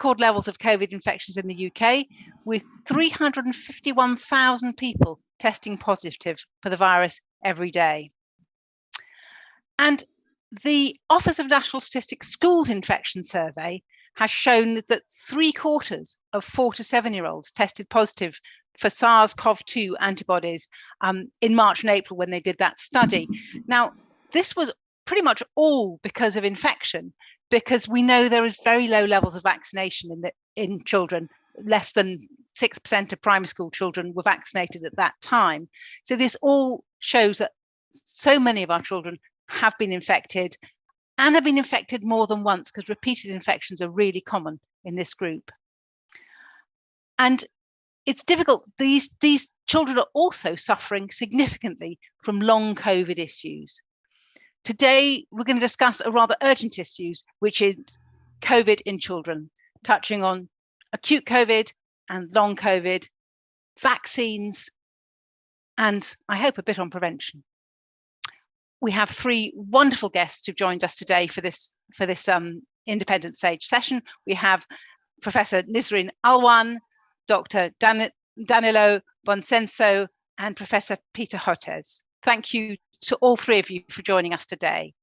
record levels of COVID infections in the UK, with 351,000 people testing positive for the virus every day. And the Office of National Statistics Schools Infection Survey has shown that 3/4 of 4 to 7-year-olds tested positive for SARS-CoV-2 antibodies in March and April when they did that study. Now, this was pretty much all because of infection, because we know there is very low levels of vaccination in children. Less than 6% of primary school children were vaccinated at that time. So this all shows that so many of our children have been infected and have been infected more than once, because repeated infections are really common in this group. And it's difficult. These children are also suffering significantly from long COVID issues. Today, we're going to discuss a rather urgent issue, which is COVID in children, touching on acute COVID and long COVID, vaccines, and I hope a bit on prevention. We have 3 wonderful guests who've joined us today for this Independent Sage session. We have Professor Nizarin Alwan, Dr Danilo Buonsenso, and Professor Peter Hotez. Thank you to all 3 of you for joining us today.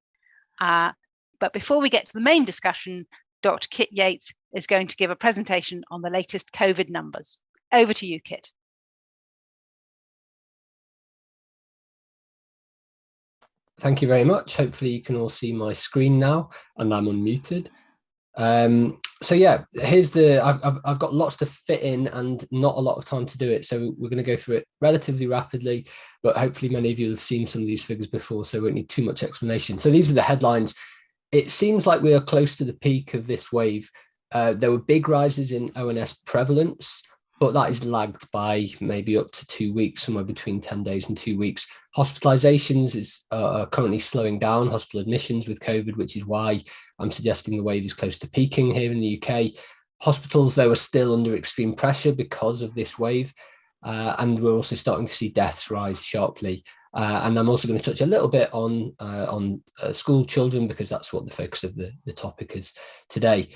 But before we get to the main discussion, Dr Kit Yates is going to give a presentation on the latest COVID numbers. Over to you, Kit. Thank you very much. Hopefully you can all see my screen now and I'm unmuted. So yeah, here's I've got lots to fit in and not a lot of time to do it. So we're going to go through it relatively rapidly, but hopefully many of you have seen some of these figures before, so we won't need too much explanation. So these are the headlines. It seems like we are close to the peak of this wave. There were big rises in ONS prevalence, but that is lagged by maybe up to 2 weeks, somewhere between 10 days and 2 weeks. Hospitalizations are currently slowing down, hospital admissions with COVID, which is why I'm suggesting the wave is close to peaking here in the UK. Hospitals, though, are still under extreme pressure because of this wave. And we're also starting to see deaths rise sharply. And I'm also going to touch a little bit on school children, because that's what the focus of the topic is today.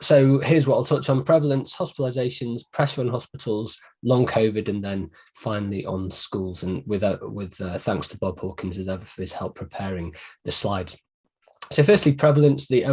So here's what I'll touch on: prevalence, hospitalizations, pressure on hospitals, long COVID, and then finally on schools. And with thanks to Bob Hawkins as ever for his help preparing the slides. So firstly, prevalence. The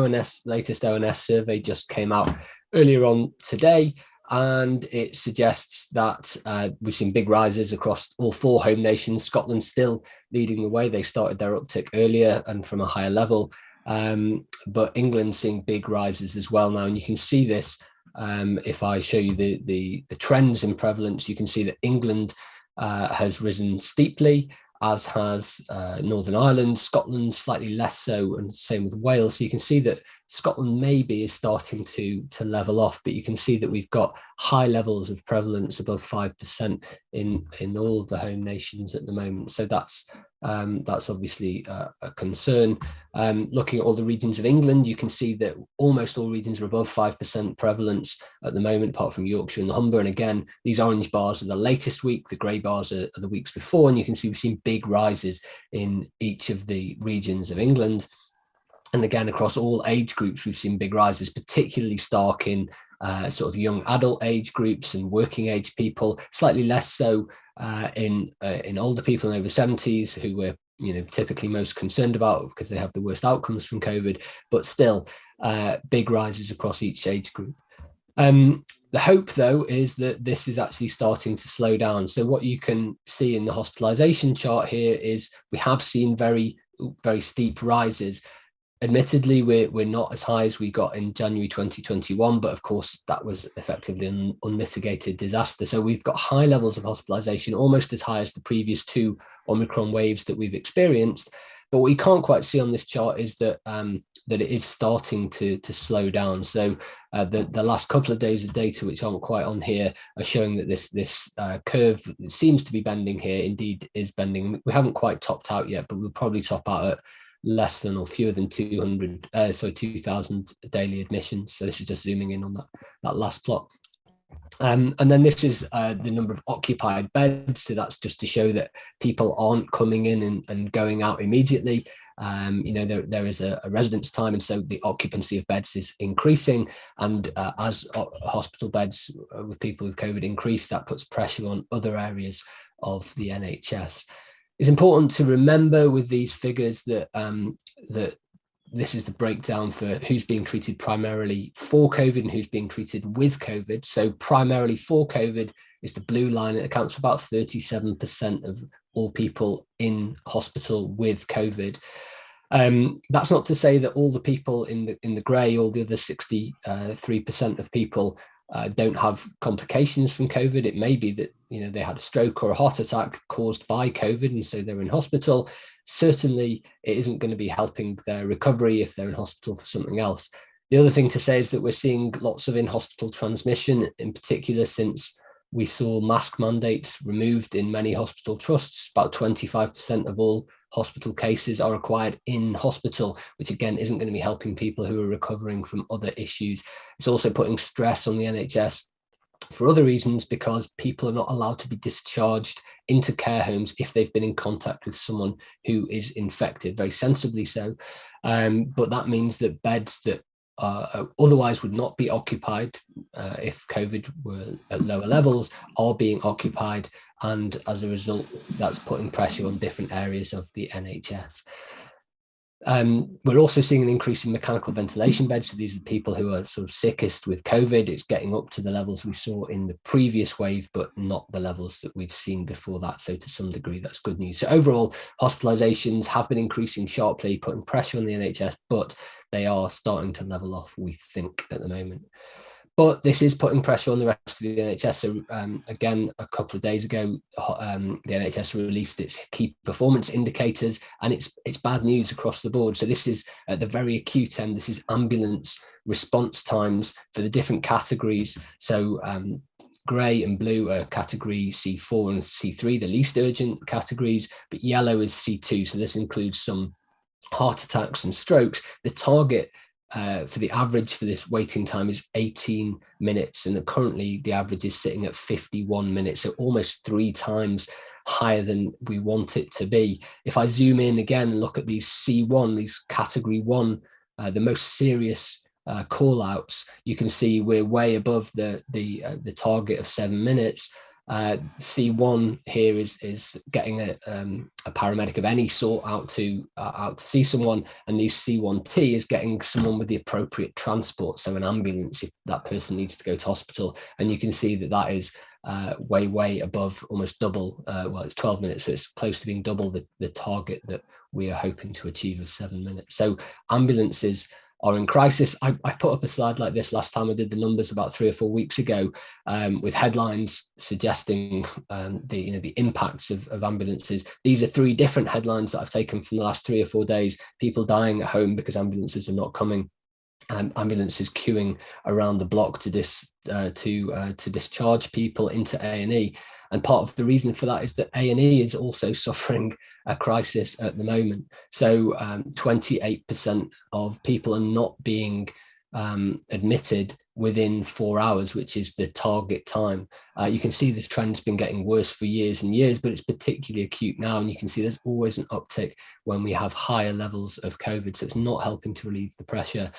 latest ONS survey just came out earlier on today, and it suggests that we've seen big rises across all 4 home nations. Scotland still leading the way. They started their uptick earlier and from a higher level. But England seeing big rises as well now, and you can see this if I show you the trends in prevalence. You can see that England has risen steeply, as has Northern Ireland. Scotland slightly less so, and same with Wales. So you can see that Scotland maybe is starting to level off, but you can see that we've got high levels of prevalence above 5% in all of the home nations at the moment. So that's obviously a concern. Looking at all the regions of England, you can see that almost all regions are above 5% prevalence at the moment, apart from Yorkshire and the Humber. And again, these orange bars are the latest week, the grey bars are the weeks before, and you can see we've seen big rises in each of the regions of England. And again, across all age groups, we've seen big rises, particularly stark in sort of young adult age groups and working age people, slightly less so in older people and over 70s, who we're typically most concerned about because they have the worst outcomes from COVID, but still big rises across each age group. The hope, though, is that this is actually starting to slow down. So what you can see in the hospitalization chart here is we have seen very, very steep rises. Admittedly, we're not as high as we got in January 2021, but of course that was effectively an unmitigated disaster. So we've got high levels of hospitalization, almost as high as the previous 2 Omicron waves that we've experienced. But what you can't quite see on this chart is that that it is starting to slow down. So the last couple of days of data, which aren't quite on here, are showing that this curve seems to be bending here. Indeed, is bending. We haven't quite topped out yet, but we'll probably top out at less than or fewer than 2,000 daily admissions. So this is just zooming in on that last plot. And then this is the number of occupied beds. So that's just to show that people aren't coming in and going out immediately. There is a residence time, and so the occupancy of beds is increasing. And as hospital beds with people with COVID increase, that puts pressure on other areas of the NHS. It's important to remember with these figures that this is the breakdown for who's being treated primarily for COVID and who's being treated with COVID. So primarily for COVID is the blue line. It accounts for about 37% of all people in hospital with COVID. That's not to say that all the people in the grey, all the other 63% of people don't have complications from COVID. It may be that they had a stroke or a heart attack caused by COVID, and so they're in hospital. Certainly, it isn't going to be helping their recovery if they're in hospital for something else. The other thing to say is that we're seeing lots of in-hospital transmission, in particular since we saw mask mandates removed in many hospital trusts. About 25% of all hospital cases are required in hospital, which again isn't going to be helping people who are recovering from other issues. It's also putting stress on the NHS for other reasons, because people are not allowed to be discharged into care homes if they've been in contact with someone who is infected, very sensibly so. But that means that beds that otherwise would not be occupied if COVID were at lower levels are being occupied, and as a result that's putting pressure on different areas of the NHS. We're also seeing an increase in mechanical ventilation beds. So these are people who are sort of sickest with COVID. It's getting up to the levels we saw in the previous wave, but not the levels that we've seen before that. So to some degree, that's good news. So overall, hospitalizations have been increasing sharply, putting pressure on the NHS, but they are starting to level off, we think, at the moment. But this is putting pressure on the rest of the NHS. So again, a couple of days ago, the NHS released its key performance indicators, and it's bad news across the board. So this is at the very acute end. This is ambulance response times for the different categories. So grey and blue are category C4 and C3, the least urgent categories, but yellow is C2. So this includes some heart attacks and strokes. The target for the average for this waiting time is 18 minutes, and currently the average is sitting at 51 minutes, so almost 3 times higher than we want it to be. If I zoom in again and look at these C1, these category 1, the most serious call outs, you can see we're way above the target of 7 minutes. C1 here is getting a paramedic of any sort out to see someone, and the C1T is getting someone with the appropriate transport, so an ambulance if that person needs to go to hospital. And you can see that is way above, almost double. Well, it's 12 minutes, so it's close to being double the target that we are hoping to achieve of 7 minutes. So ambulances are in crisis. I put up a slide like this last time I did the numbers about 3 or 4 weeks ago, with headlines suggesting the impacts of ambulances. These are 3 different headlines that I've taken from the last 3 or 4 days. People dying at home because ambulances are not coming. Ambulances queuing around the block to discharge people into A&E. And part of the reason for that is that A&E is also suffering a crisis at the moment. So 28% of people are not being admitted within 4 hours, which is the target time. You can see this trend's been getting worse for years and years, but it's particularly acute now. And you can see there's always an uptick when we have higher levels of COVID. So it's not helping to relieve the pressure.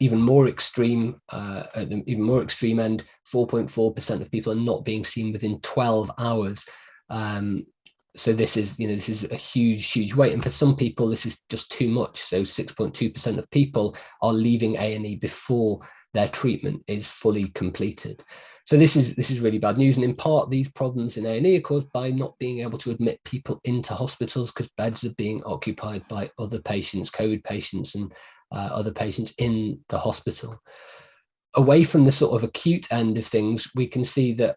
Even more extreme, at the even more extreme end, 4.4% of people are not being seen within 12 hours. So this is a huge weight, and for some people this is just too much. So 6.2% of people are leaving A&E before their treatment is fully completed. So this is really bad news, and in part these problems in A&E are caused by not being able to admit people into hospitals because beds are being occupied by other patients, COVID patients and other patients in the hospital. Away from the sort of acute end of things, we can see that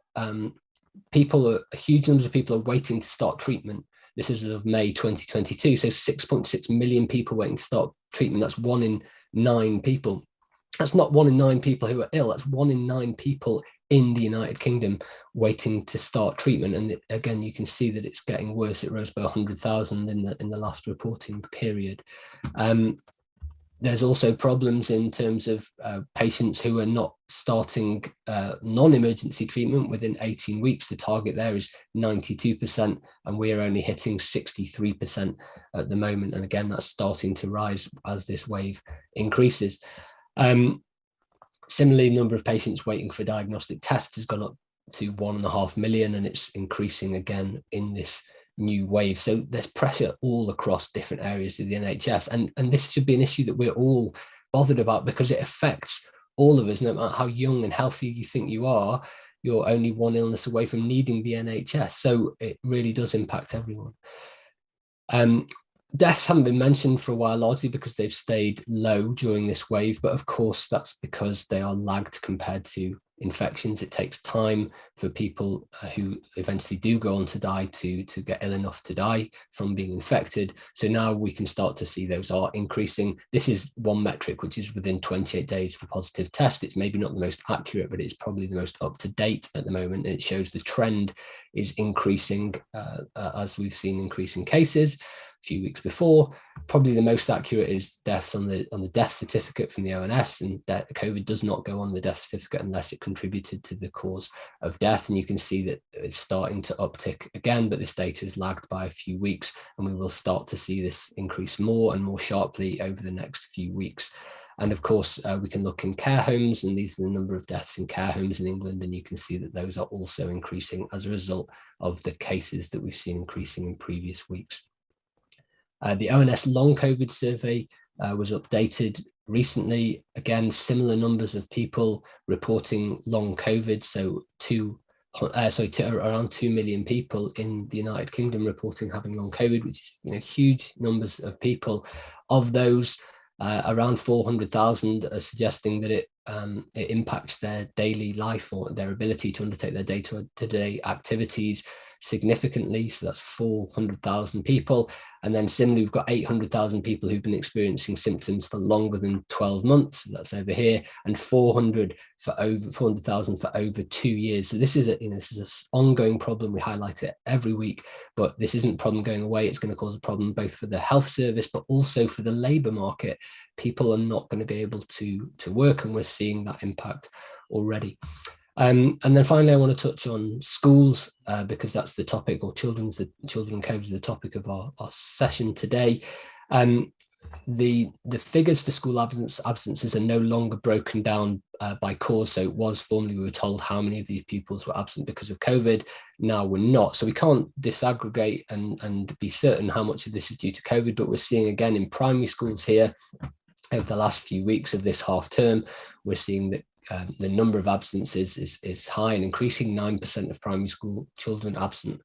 huge numbers of people are waiting to start treatment. This is as of May 2022, so 6.6 million people waiting to start treatment. That's 1 in 9 people. That's not 1 in 9 people who are ill, that's 1 in 9 people in the United Kingdom waiting to start treatment. And again, you can see that it's getting worse. It rose by 100,000 in the last reporting period. There's also problems in terms of patients who are not starting non-emergency treatment within 18 weeks. The target there is 92%, and we are only hitting 63% at the moment. And again, that's starting to rise as this wave increases. Similarly, the number of patients waiting for diagnostic tests has gone up to 1.5 million, and it's increasing again in this new wave. So there's pressure all across different areas of the NHS, and this should be an issue that we're all bothered about, because it affects all of us. No matter how young and healthy you think you are, you're only one illness away from needing the NHS. So it really does impact everyone. Deaths haven't been mentioned for a while, largely because they've stayed low during this wave, but of course that's because they are lagged compared to infections. It takes time for people who eventually do go on to die to get ill enough to die from being infected. So now we can start to see those are increasing. This is one metric which is within 28 days of a positive test. It's maybe not the most accurate, but it's probably the most up to date at the moment. It shows the trend is increasing as we've seen increasing cases a few weeks before. Probably the most accurate is deaths on the death certificate from the ONS, and COVID does not go on the death certificate unless it contributed to the cause of death. And you can see that it's starting to uptick again, but this data is lagged by a few weeks, and we will start to see this increase more and more sharply over the next few weeks. And of course, we can look in care homes, and these are the number of deaths in care homes in England, and you can see that those are also increasing as a result of the cases that we've seen increasing in previous weeks. The ONS long COVID survey was updated recently. Again, similar numbers of people reporting long COVID. So around 2 million people in the United Kingdom reporting having long COVID, which is huge numbers of people. Of those, around 400,000 are suggesting that it impacts their daily life or their ability to undertake their day-to-day activities significantly. So that's 400,000 people. And then similarly, we've got 800,000 people who've been experiencing symptoms for longer than 12 months. So that's over here, and 400,000 for over 2 years. So this is this is an ongoing problem. We highlight it every week, but this isn't a problem going away. It's going to cause a problem both for the health service, but also for the labour market. People are not going to be able to work, and we're seeing that impact already. And then finally, I want to touch on schools because that's the topic, or children COVID is the topic of our session today. The figures for school absences are no longer broken down by cause. So it was formerly, we were told how many of these pupils were absent because of COVID. Now we're not. So we can't disaggregate and be certain how much of this is due to COVID, but we're seeing again in primary schools here over the last few weeks of this half term, we're seeing that the number of absences is high and increasing. 9% of primary school children absent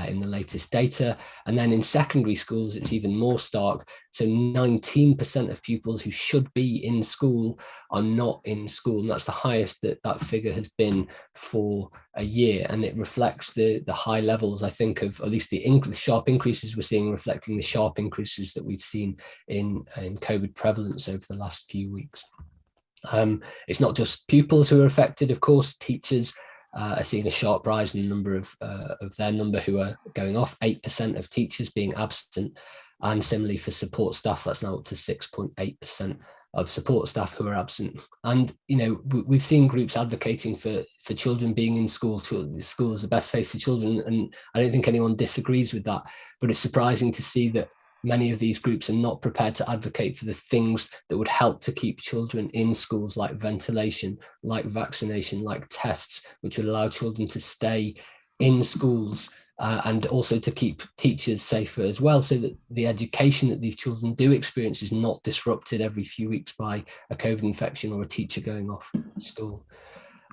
in the latest data. And then in secondary schools, it's even more stark. So 19% of pupils who should be in school are not in school. And that's the highest that figure has been for a year. And it reflects the high levels, I think, of at least the sharp increases we're seeing, reflecting the sharp increases that we've seen in COVID prevalence over the last few weeks. It's not just pupils who are affected, of course. Teachers are seeing a sharp rise in the number of their number who are going off, 8% of teachers being absent. And similarly for support staff, that's now up to 6.8% of support staff who are absent. And, we've seen groups advocating for children being in school. School is the best place for children. And I don't think anyone disagrees with that. But it's surprising to see that many of these groups are not prepared to advocate for the things that would help to keep children in schools, like ventilation, like vaccination, like tests, which would allow children to stay in schools and also to keep teachers safer as well, so that the education that these children do experience is not disrupted every few weeks by a COVID infection or a teacher going off school.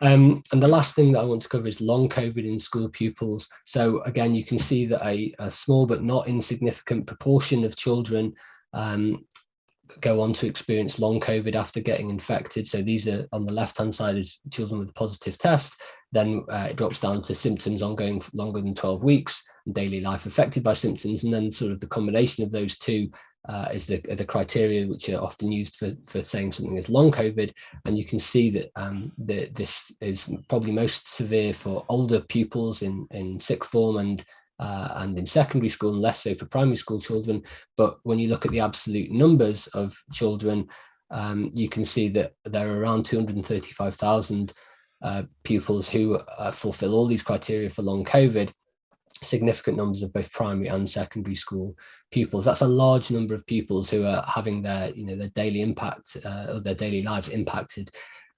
And the last thing that I want to cover is long COVID in school pupils. So again, you can see that a small but not insignificant proportion of children go on to experience long COVID after getting infected. So these are on the left-hand side is children with a positive test. Then it drops down to symptoms ongoing for longer than 12 weeks, and daily life affected by symptoms. And then sort of the combination of those two is the criteria which are often used for saying something is long COVID. And you can see that this is probably most severe for older pupils in sixth form and in secondary school, and less so for primary school children. But when you look at the absolute numbers of children, you can see that there are around 235,000 pupils who fulfill all these criteria for long COVID. Significant numbers of both primary and secondary school pupils. That's a large number of pupils who are having their daily impact or their daily lives impacted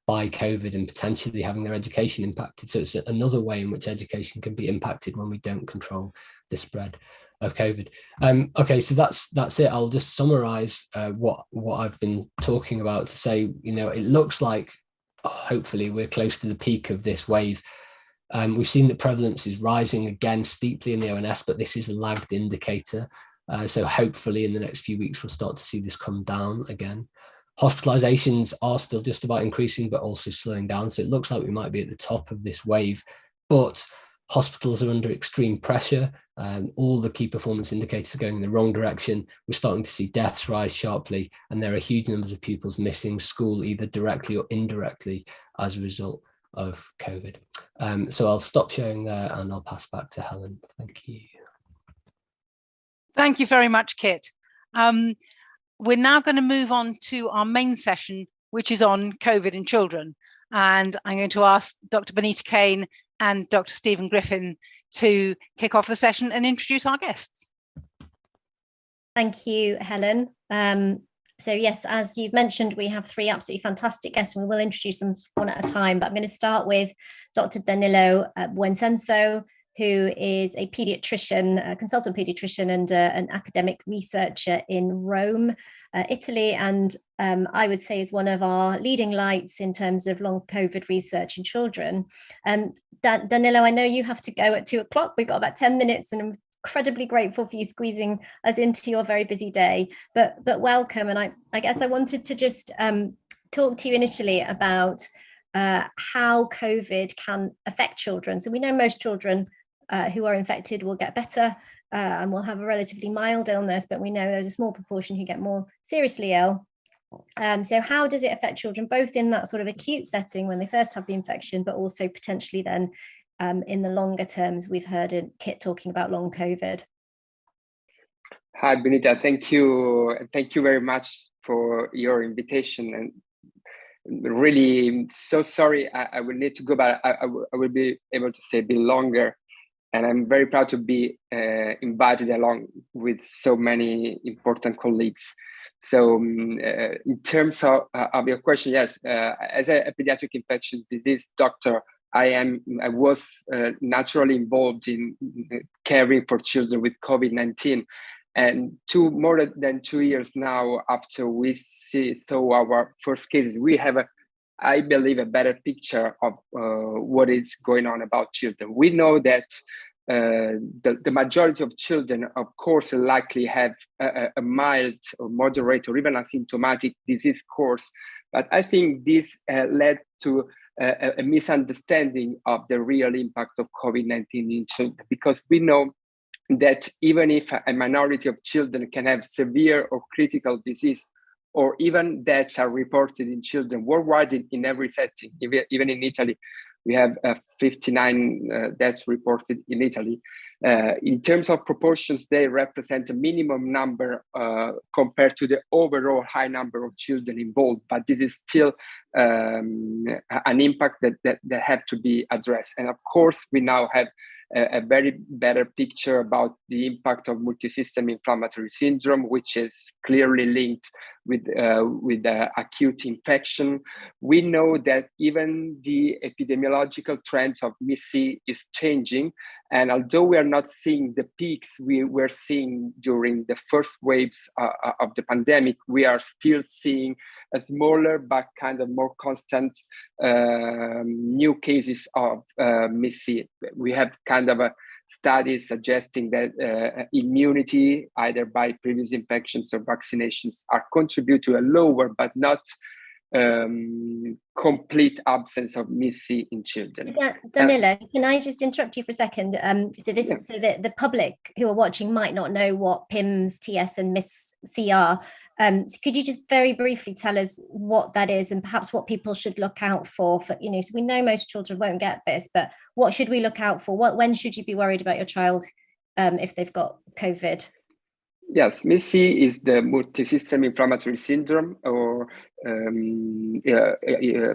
by COVID, and potentially having their education impacted. So it's another way in which education can be impacted when we don't control the spread of COVID. Okay, so that's it. I'll just summarize what I've been talking about to say, it looks like hopefully we're close to the peak of this wave. We've seen that prevalence is rising again steeply in the ONS, but this is a lagged indicator. So hopefully in the next few weeks, we'll start to see this come down again. Hospitalizations are still just about increasing, but also slowing down. So it looks like we might be at the top of this wave, but hospitals are under extreme pressure. All the key performance indicators are going in the wrong direction. We're starting to see deaths rise sharply, and there are huge numbers of pupils missing school, either directly or indirectly, as a result of COVID. So I'll stop sharing there and I'll pass back to Helen. Thank you. Thank you very much, Kit. We're now going to move on to our main session, which is on COVID in children. And I'm going to ask Dr. Binita Kane and Dr. Stephen Griffin to kick off the session and introduce our guests. Thank you, Helen. So yes, as you've mentioned, we have three absolutely fantastic guests, and we will introduce them one at a time. But I'm going to start with Dr. Danilo Buonsenso, who is a pediatrician, a consultant pediatrician, and an academic researcher in Rome, Italy, and I would say is one of our leading lights in terms of long COVID research in children. Danilo, I know you have to go at 2 o'clock. We've got about 10 minutes, and I'm incredibly grateful for you squeezing us into your very busy day. But welcome, and I guess I wanted to just talk to you initially about how COVID can affect children. So we know most children who are infected will get better and will have a relatively mild illness, but we know there's a small proportion who get more seriously ill. So how does it affect children, both in that sort of acute setting when they first have the infection, but also potentially then in the longer terms? We've heard Kit talking about long COVID. Hi, Binita. Thank you. Thank you very much for your invitation. And really, so sorry, I will need to go, but I will be able to stay a bit longer. And I'm very proud to be invited along with so many important colleagues. So in terms of your question, yes, as a pediatric infectious disease doctor, I was naturally involved in caring for children with COVID-19. And more than 2 years now after we saw our first cases, we have, I believe, a better picture of what is going on about children. We know that the majority of children, of course, likely have a mild or moderate or even asymptomatic disease course. But I think this led to a misunderstanding of the real impact of COVID-19 in children, because we know that even if a minority of children can have severe or critical disease, or even deaths are reported in children worldwide in every setting, even in Italy, we have 59 deaths reported in Italy. In terms of proportions, they represent a minimum number compared to the overall high number of children involved, but this is still an impact that have to be addressed. And of course, we now have a very better picture about the impact of multisystem inflammatory syndrome, which is clearly linked with acute infection. We know that even the epidemiological trends of MIS-C is changing. And although we are not seeing the peaks we were seeing during the first waves of the pandemic, we are still seeing a smaller but kind of more constant new cases of MIS-C. We have kind of a study suggesting that immunity, either by previous infections or vaccinations, are contribute to a lower but not complete absence of MIS-C in children. Danilo, can I just interrupt you for a second? So the public who are watching might not know what PIMS, TS, and MIS-C are. So could you just very briefly tell us what that is, and perhaps what people should look out for? So we know most children won't get this, but what should we look out for? When should you be worried about your child if they've got COVID? Yes, MIS-C is the multisystem inflammatory syndrome, or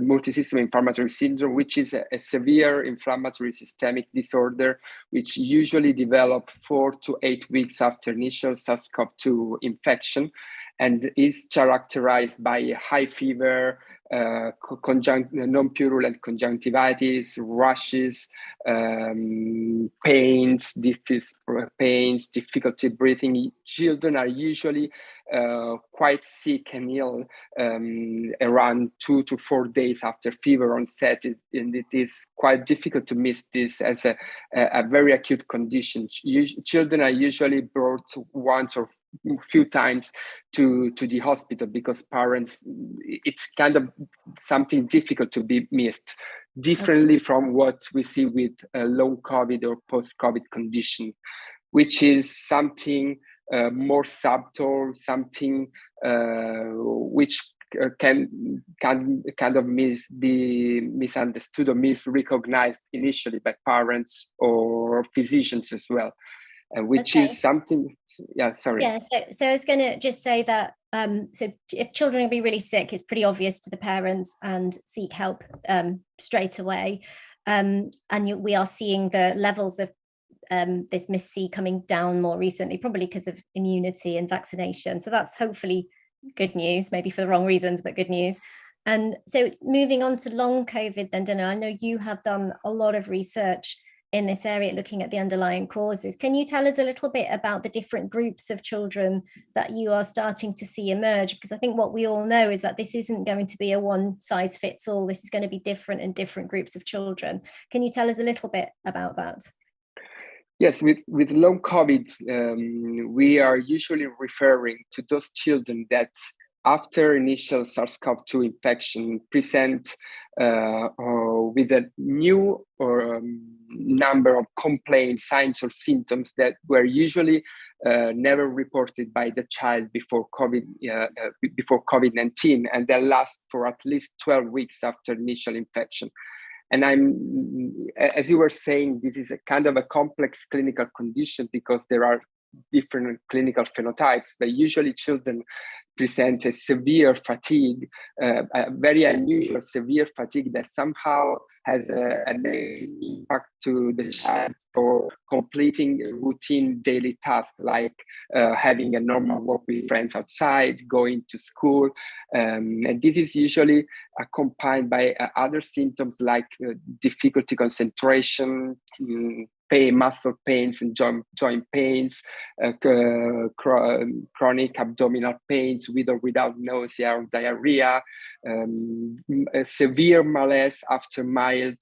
multisystem inflammatory syndrome, which is a severe inflammatory systemic disorder, which usually develops 4 to 8 weeks after initial SARS-CoV-2 infection, and is characterized by high fever, non-purulent conjunctivitis, rashes, pains, difficulty breathing. Children are usually quite sick and ill around 2 to 4 days after fever onset, and it is quite difficult to miss this as a very acute condition. Children are usually brought once or few times to the hospital because parents, it's kind of something difficult to be missed, differently from what we see with long COVID or post-COVID condition, which is something more subtle, something which can kind of be misunderstood or misrecognized initially by parents or physicians as well. Which is something, sorry. Yeah, so I was going to just say that, so if children will be really sick, it's pretty obvious to the parents and seek help straight away. And we are seeing the levels of this MIS-C coming down more recently, probably because of immunity and vaccination. So that's hopefully good news, maybe for the wrong reasons, but good news. And so moving on to long COVID then, Danilo, I know you have done a lot of research in this area looking at the underlying causes. Can you tell us a little bit about the different groups of children that you are starting to see emerge? Because I think what we all know is that this isn't going to be a one size fits all. This is going to be different in different groups of children. Can you tell us a little bit about that? Yes, with long COVID, we are usually referring to those children that after initial SARS-CoV-2 infection present with a new or number of complaints, signs or symptoms that were usually never reported by the child before COVID-19, and that last for at least 12 weeks after initial infection. And as you were saying, this is a kind of a complex clinical condition because there are different clinical phenotypes, but usually children present a severe fatigue, a very unusual severe fatigue that somehow has a negative impact to the child for completing routine daily tasks like having a normal walk with friends outside, going to school. And this is usually accompanied by other symptoms like difficulty concentration, muscle pains and joint pains, chronic abdominal pains with or without nausea or diarrhea, severe malaise after mild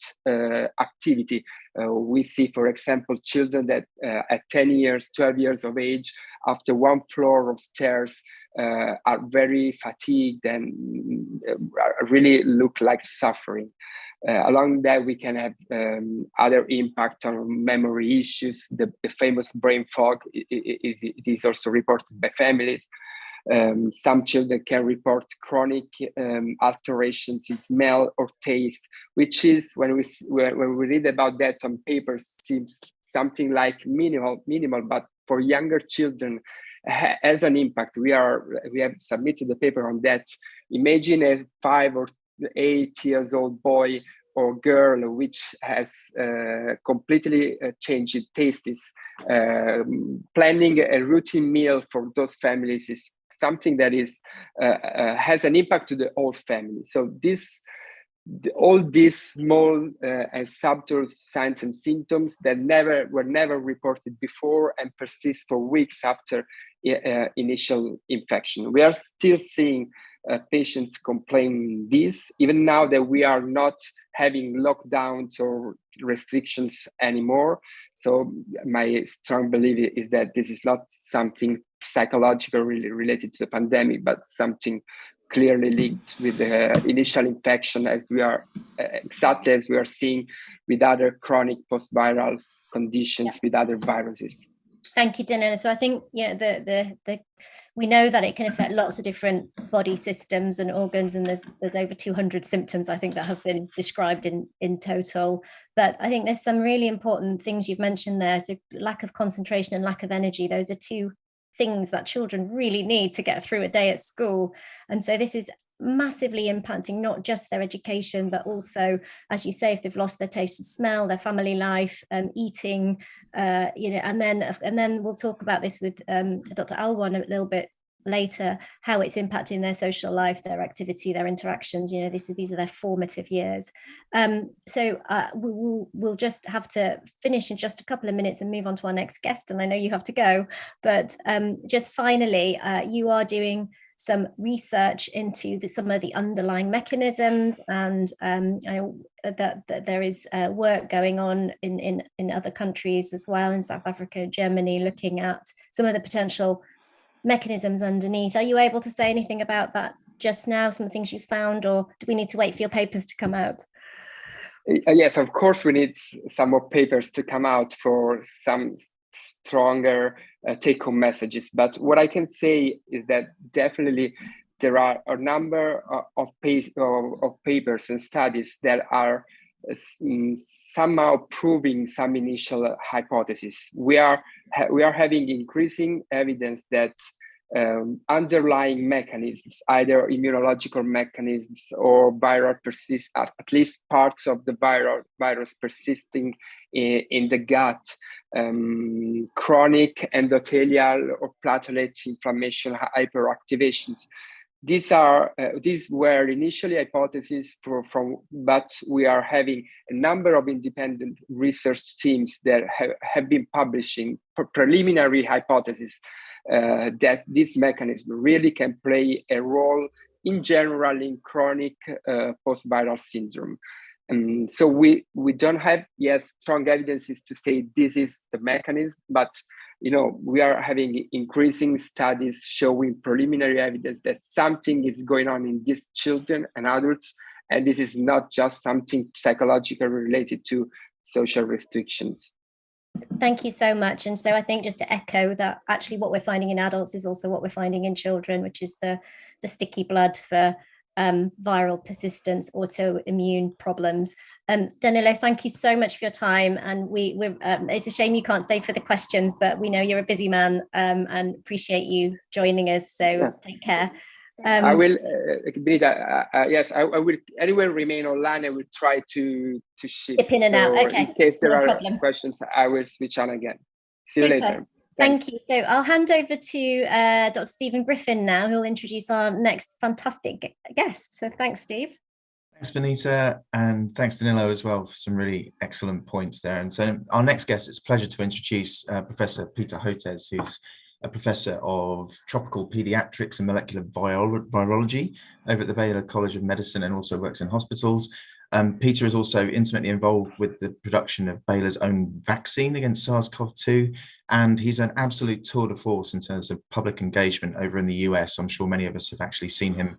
activity. We see, for example, children that at 10 years, 12 years of age, after one floor of stairs, are very fatigued and really look like suffering. Along that, we can have other impact on memory issues. The famous brain fog is also reported by families. Some children can report chronic alterations in smell or taste, which is, when we read about that on papers, seems something like minimal, but for younger children has an impact. We have submitted a paper on that. Imagine a 5 or 8 years old boy or girl which has completely changed tastes. Planning a routine meal for those families is something that is has an impact to the whole family. So all these small and subtle signs and symptoms that were never reported before and persist for weeks after initial infection. We are still seeing patients complain this, even now that we are not having lockdowns or restrictions anymore. So my strong belief is that this is not something psychological really related to the pandemic, but something clearly linked with the initial infection, as we are exactly as we are seeing with other chronic post-viral conditions with other viruses. Thank you, Danilo. So I think we know that it can affect lots of different body systems and organs, and there's over 200 symptoms, I think, that have been described in total. But I think there's some really important things you've mentioned there. So lack of concentration and lack of energy, those are two things that children really need to get through a day at school. And so this is massively impacting not just their education, but also, as you say, if they've lost their taste and smell, their family life, eating, and then we'll talk about this with Dr. Alwan a little bit later, how it's impacting their social life, their activity, their interactions. These are their formative years. So we'll just have to finish in just a couple of minutes and move on to our next guest. And I know you have to go, but just finally, you are doing some research into some of the underlying mechanisms, and that there is work going on in other countries as well, in South Africa, Germany, looking at some of the potential mechanisms underneath. Are you able to say anything about that just now, some things you found, or do we need to wait for your papers to come out? Yes, of course, we need some more papers to come out for some stronger take-home messages. But what I can say is that definitely there are a number of papers and studies that are somehow proving some initial hypotheses. We are having increasing evidence that underlying mechanisms, either immunological mechanisms or viral persist, at least parts of the virus persisting in the gut, chronic endothelial or platelet inflammation, hyperactivations. These were initially hypotheses but we are having a number of independent research teams that have been publishing preliminary hypotheses that this mechanism really can play a role in general in chronic post-viral syndrome. And so we don't have yet strong evidences to say this is the mechanism, but we are having increasing studies showing preliminary evidence that something is going on in these children and adults, and this is not just something psychological related to social restrictions. Thank you so much. And so I think just to echo that, actually what we're finding in adults is also what we're finding in children, which is the sticky blood for viral persistence, autoimmune problems. Danilo, thank you so much for your time. And it's a shame you can't stay for the questions, but we know you're a busy man and appreciate you joining us. So take care. I will, Binita, yes, I will anyway remain online. I will try to shift. Dip in and out. Okay. In case there are questions, I will switch on again. See you later. Thank you. So I'll hand over to Dr. Stephen Griffin now, who'll introduce our next fantastic guest. So thanks, Steve. Thanks, Binita, and thanks, Danilo, as well, for some really excellent points there. And so our next guest, it's a pleasure to introduce Professor Peter Hotez, who's a professor of tropical pediatrics and molecular virology over at the Baylor College of Medicine and also works in hospitals. Peter is also intimately involved with the production of Baylor's own vaccine against SARS-CoV-2, and he's an absolute tour de force in terms of public engagement over in the US. I'm sure many of us have actually seen him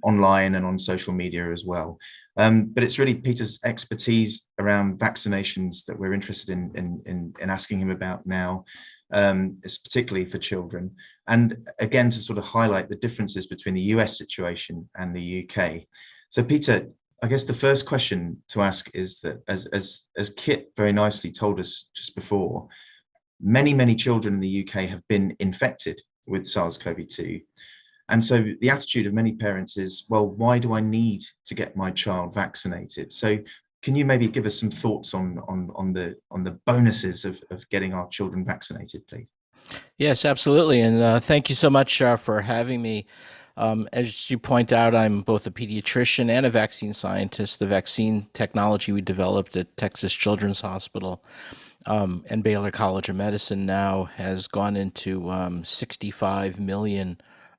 online and on social media as well. But it's really Peter's expertise around vaccinations that we're interested in asking him about now. It's particularly for children, and again to sort of highlight the differences between the US situation and the UK. So Peter, I guess the first question to ask is that as Kit very nicely told us just before, many children in the UK have been infected with SARS-CoV-2. And so the attitude of many parents is, well, why do I need to get my child vaccinated? So can you maybe give us some thoughts on the bonuses of getting our children vaccinated, please? Yes, absolutely. And thank you so much for having me. As you point out, I'm both a pediatrician and a vaccine scientist. The vaccine technology we developed at Texas Children's Hospital and Baylor College of Medicine now has gone into 65 million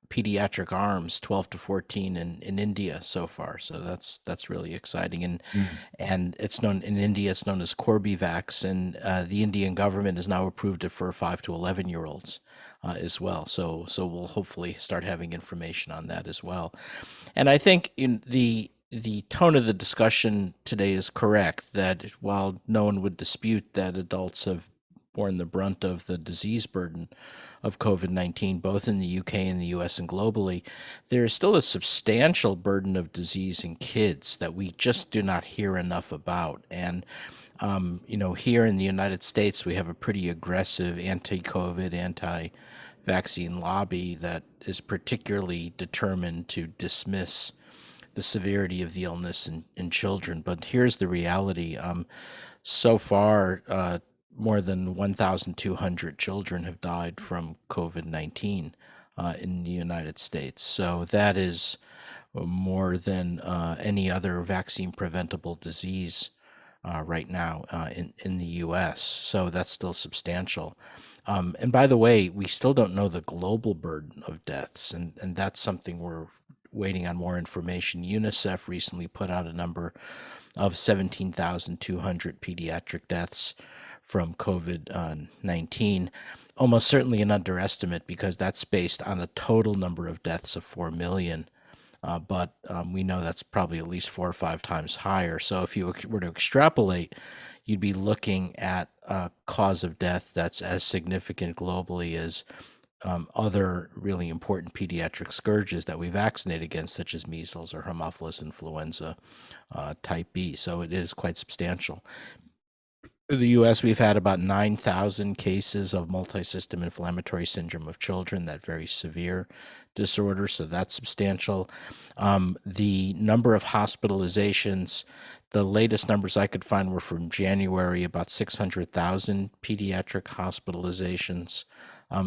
pediatric arms, 12 to 14 in India so far. So that's really exciting. And it's known in India, it's known as Corbevax, and the Indian government has now approved it for 5 to 11-year-olds as well. So we'll hopefully start having information on that as well. And I think in the tone of the discussion today is correct, that while no one would dispute that adults have borne the brunt of the disease burden of COVID-19, both in the UK and the US and globally, there is still a substantial burden of disease in kids that we just do not hear enough about. And here in the United States, we have a pretty aggressive anti-COVID, vaccine lobby that is particularly determined to dismiss the severity of the illness in children. But here's the reality. So far, more than 1,200 children have died from COVID-19 in the United States. So that is more than any other vaccine preventable disease right now in the US. So that's still substantial. And by the way, we still don't know the global burden of deaths, and that's something we're waiting on more information. UNICEF recently put out a number of 17,200 pediatric deaths from COVID-19. Almost certainly an underestimate, because that's based on a total number of deaths of 4 million. But we know that's probably at least 4 or 5 times higher. So if you were to extrapolate, you'd be looking at a cause of death that's as significant globally as other really important pediatric scourges that we vaccinate against, such as measles or Haemophilus influenza type B. So it is quite substantial. In the U.S., we've had about 9,000 cases of multisystem inflammatory syndrome of children, that very severe disorder, so that's substantial. The number of hospitalizations, the latest numbers I could find were from January, about 600,000 pediatric hospitalizations.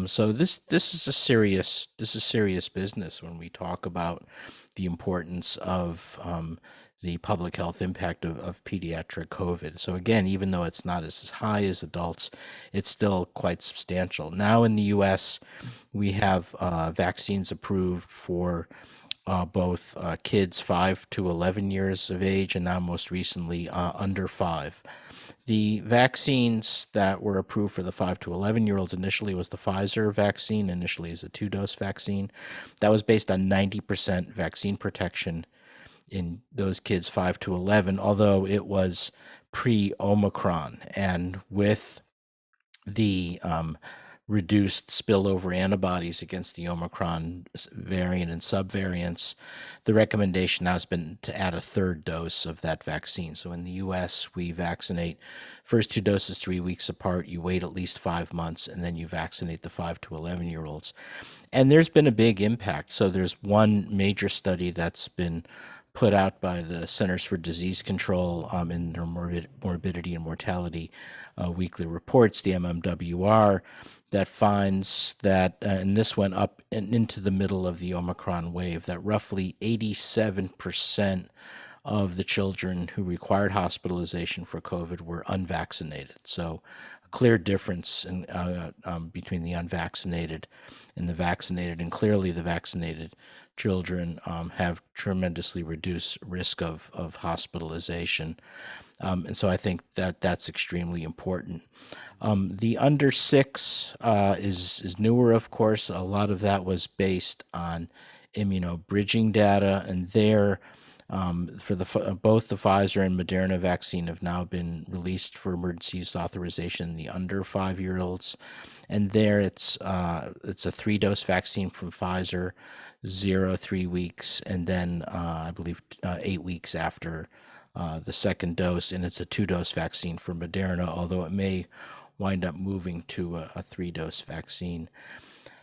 So this is serious business when we talk about the importance of the public health impact of pediatric COVID. So again, even though it's not as high as adults, it's still quite substantial. Now in the US, we have vaccines approved for both kids 5 to 11 years of age, and now most recently under 5. The vaccines that were approved for the 5 to 11-year-olds initially was the Pfizer vaccine, initially as a 2-dose vaccine. That was based on 90% vaccine protection in those kids 5 to 11, although it was pre-Omicron. And with the reduced spillover antibodies against the Omicron variant and subvariants, the recommendation now has been to add a 3rd dose of that vaccine. So in the US, we vaccinate first 2 doses 3 weeks apart. You wait at least 5 months, and then you vaccinate the 5 to 11-year-olds. And there's been a big impact. So there's one major study that's been put out by the Centers for Disease Control in their morbidity and mortality weekly reports, the MMWR, that finds that, and this went up and into the middle of the Omicron wave, that roughly 87% of the children who required hospitalization for COVID were unvaccinated. So a clear difference in, between the unvaccinated and the vaccinated, and clearly the vaccinated children have tremendously reduced risk of hospitalization. And so I think that that's extremely important. The under 6 is newer, of course. A lot of that was based on immunobridging data, and there for both the Pfizer and Moderna vaccine have now been released for emergency use authorization in the under 5-year-olds. And there it's a 3-dose vaccine from Pfizer, 3 weeks, and then I believe 8 weeks after the 2nd dose, and it's a 2-dose vaccine for Moderna, although it may wind up moving to a 3-dose vaccine.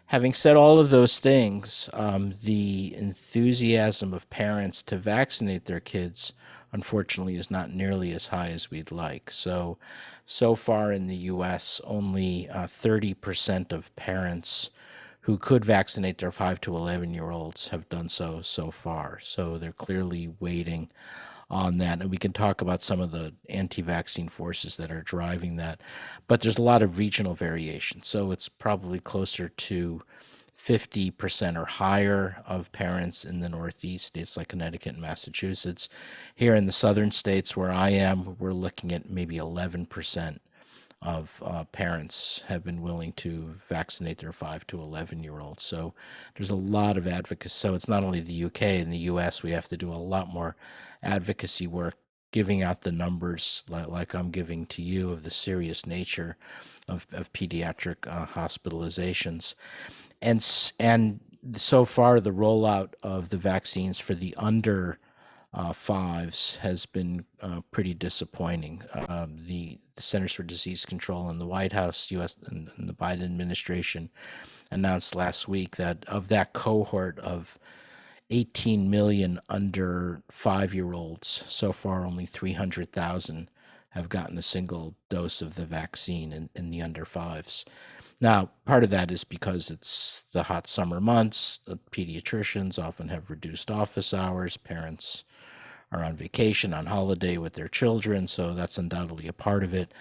Having said all of those things, the enthusiasm of parents to vaccinate their kids, unfortunately, is not nearly as high as we'd like. So far in the U.S., only 30% of parents who could vaccinate their 5 to 11-year-olds have done so far. So they're clearly waiting on that. And we can talk about some of the anti-vaccine forces that are driving that. But there's a lot of regional variation. So it's probably closer to 50% or higher of parents in the Northeast, states like Connecticut and Massachusetts. Here in the southern states where I am, we're looking at maybe 11% of parents have been willing to vaccinate their 5 to 11-year-olds. So there's a lot of advocacy. So it's not only the UK and the US, we have to do a lot more advocacy work, giving out the numbers like I'm giving to you of the serious nature of pediatric hospitalizations. And so far, the rollout of the vaccines for the under fives has been pretty disappointing. The Centers for Disease Control in the White House, U.S. and the Biden administration announced last week that of that cohort of 18 million under 5-year-olds, so far only 300,000 have gotten a single dose of the vaccine in the under fives. Now, part of that is because it's the hot summer months. The pediatricians often have reduced office hours. Parents are on vacation, on holiday with their children, so that's undoubtedly a part of it.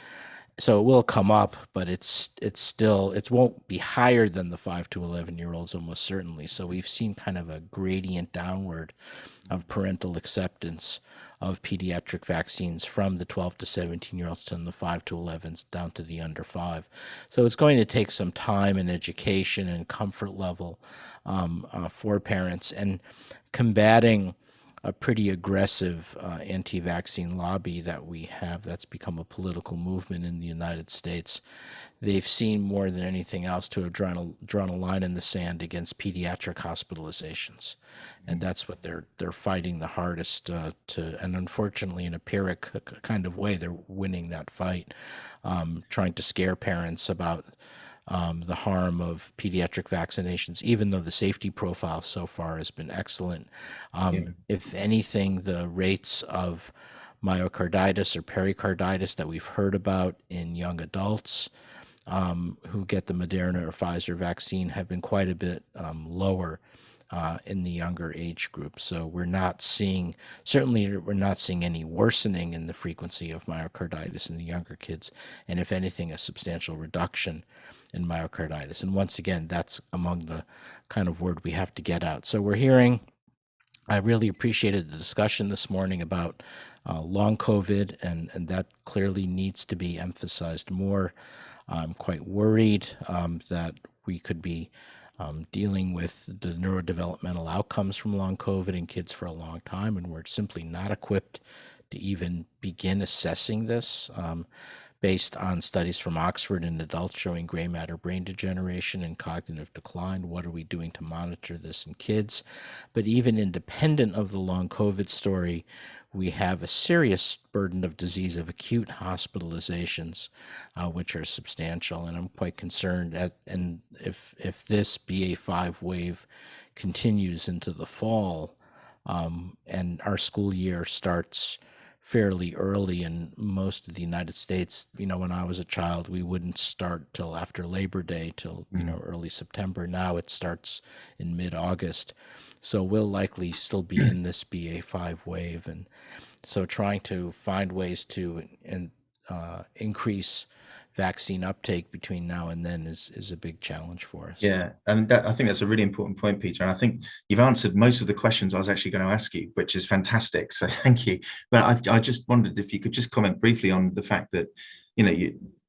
So it will come up, but it won't be higher than the 5 to 11-year-olds almost certainly. So we've seen kind of a gradient downward of parental acceptance of pediatric vaccines from the 12 to 17-year-olds to the 5 to 11s down to the under 5. So it's going to take some time and education and comfort level for parents, and combating a pretty aggressive anti-vaccine lobby that we have that's become a political movement in the United States. They've seen more than anything else to have drawn a line in the sand against pediatric hospitalizations. And that's what they're fighting the hardest and unfortunately in a Pyrrhic kind of way, they're winning that fight, trying to scare parents about the harm of pediatric vaccinations, even though the safety profile so far has been excellent. If anything, the rates of myocarditis or pericarditis that we've heard about in young adults who get the Moderna or Pfizer vaccine have been quite a bit lower in the younger age group. So we're not seeing any worsening in the frequency of myocarditis in the younger kids, and if anything, a substantial reduction in myocarditis. And once again, that's among the kind of word we have to get out. So I really appreciated the discussion this morning about long COVID, and that clearly needs to be emphasized more. I'm quite worried that we could be dealing with the neurodevelopmental outcomes from long COVID in kids for a long time, and we're simply not equipped to even begin assessing this. Based on studies from Oxford in adults showing gray matter brain degeneration and cognitive decline. What are we doing to monitor this in kids? But even independent of the long COVID story, we have a serious burden of disease of acute hospitalizations, which are substantial. And I'm quite concerned if this BA.5 wave continues into the fall, and our school year starts fairly early in most of the United States. When I was a child, we wouldn't start till after Labor Day, till early September. Now it starts in mid-August. So we'll likely still be in this BA.5 wave. And so trying to find ways to increase vaccine uptake between now and then is a big challenge for us. Yeah, and I think that's a really important point, Peter. And I think you've answered most of the questions I was actually going to ask you, which is fantastic. So thank you. But I just wondered if you could just comment briefly on the fact that,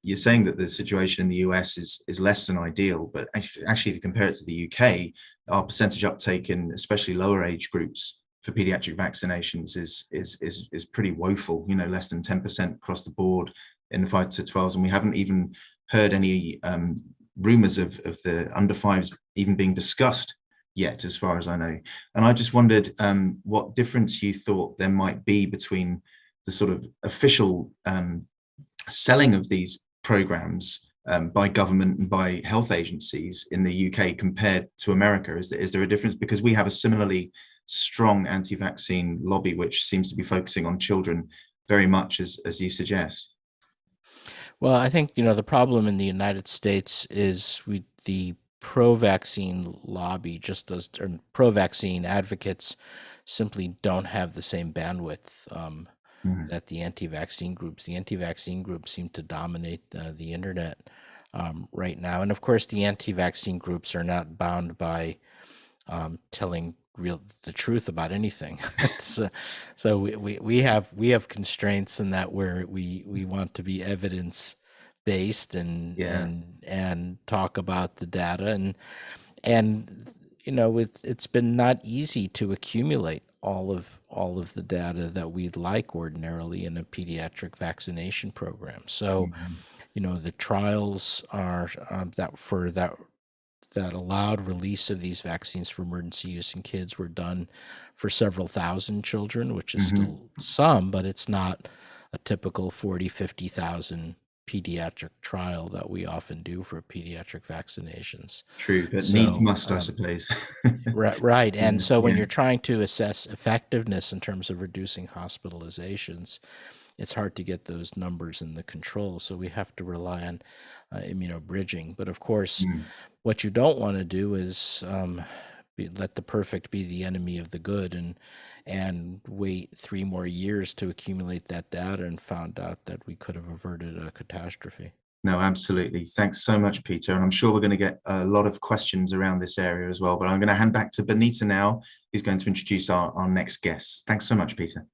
you're saying that the situation in the US is less than ideal, but actually if you compare it to the UK, our percentage uptake in especially lower age groups for pediatric vaccinations is pretty woeful, less than 10% across the board in the 5 to 12s, and we haven't even heard any rumors of the under 5s even being discussed yet, as far as I know. And I just wondered what difference you thought there might be between the sort of official selling of these programs by government and by health agencies in the UK compared to America. Is there a difference? Because we have a similarly strong anti-vaccine lobby, which seems to be focusing on children very much, as you suggest. Well, I think, the problem in the United States is the pro-vaccine lobby or pro-vaccine advocates simply don't have the same bandwidth that the anti-vaccine groups. The anti-vaccine groups seem to dominate the internet right now. And of course, the anti-vaccine groups are not bound by telling the truth about anything. So we have constraints in that where we want to be evidence based and talk about the data and it's been not easy to accumulate all of the data that we'd like ordinarily in a pediatric vaccination program. So the trials are that allowed release of these vaccines for emergency use in kids were done for several thousand children, which is still some, but it's not a typical 40, 50,000 pediatric trial that we often do for pediatric vaccinations. True, but needs must, I suppose. Right. And so when you're trying to assess effectiveness in terms of reducing hospitalizations, it's hard to get those numbers in the control. So we have to rely on immunobridging. But of course, what you don't want to do is let the perfect be the enemy of the good and wait 3 more years to accumulate that data and found out that we could have averted a catastrophe. No, absolutely. Thanks so much, Peter. And I'm sure we're going to get a lot of questions around this area as well. But I'm going to hand back to Binita now, who's going to introduce our next guest. Thanks so much, Peter.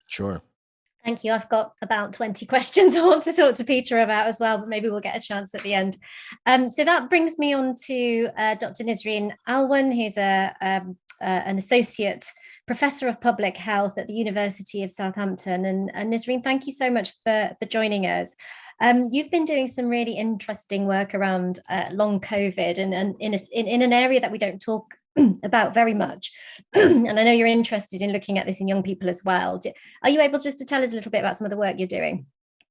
Sure. Thank you. I've got about 20 questions I want to talk to Peter about as well, but maybe we'll get a chance at the end. So that brings me on to Dr. Nisreen Alwan, who's an associate professor of public health at the University of Southampton. And Nisreen, thank you so much for joining us. You've been doing some really interesting work around long COVID and in an area that we don't talk about very much. And I know you're interested in looking at this in young people as well. Are you able just to tell us a little bit about some of the work you're doing?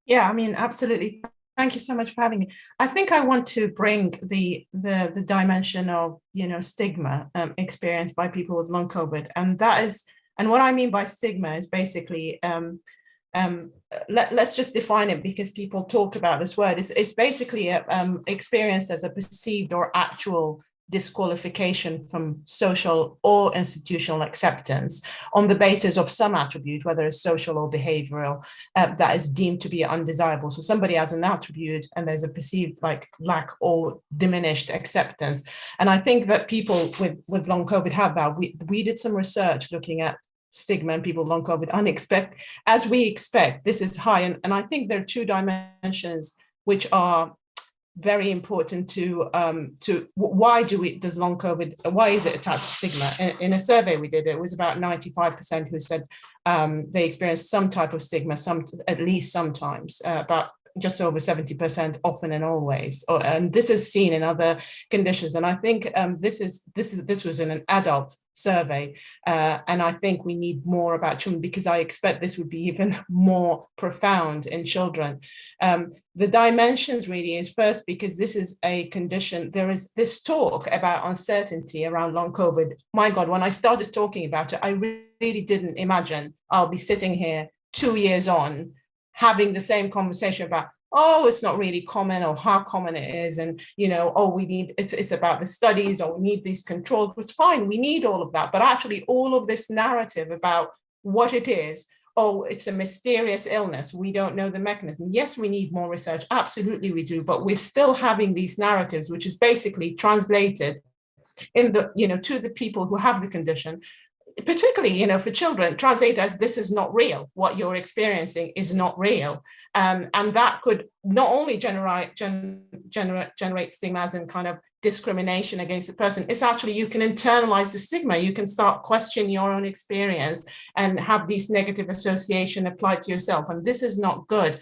Yeah, I mean, absolutely. Thank you so much for having me. I think I want to bring the dimension of, stigma experienced by people with long COVID. And what I mean by stigma is basically, let's just define it because people talk about this word. It's basically experienced as a perceived or actual disqualification from social or institutional acceptance on the basis of some attribute, whether it's social or behavioral, that is deemed to be undesirable. So somebody has an attribute and there's a perceived lack or diminished acceptance. And I think that people with long COVID have that. We did some research looking at stigma and people with long COVID as we expect, this is high. And I think there are 2 dimensions which are very important to why does long COVID, why is it attached to stigma? In a survey we did, it was about 95% who said they experienced some type of stigma, at least sometimes, about just over 70% often and always. And this is seen in other conditions. And I think this was in an adult survey. And I think we need more about children because I expect this would be even more profound in children. The dimensions really is first, because this is a condition, there is this talk about uncertainty around long COVID. My God, when I started talking about it, I really didn't imagine I'll be sitting here 2 years on having the same conversation about, it's not really common or how common it is. And, it's about the studies or we need these controls. It's fine. We need all of that. But actually all of this narrative about what it is, it's a mysterious illness. We don't know the mechanism. Yes, we need more research. Absolutely we do. But we're still having these narratives, which is basically translated in to the people who have the condition. Particularly, for children, translate as this is not real. What you're experiencing is not real. And that could not only generate stigmas and kind of discrimination against a person, it's actually you can internalize the stigma. You can start questioning your own experience and have these negative association applied to yourself. And this is not good.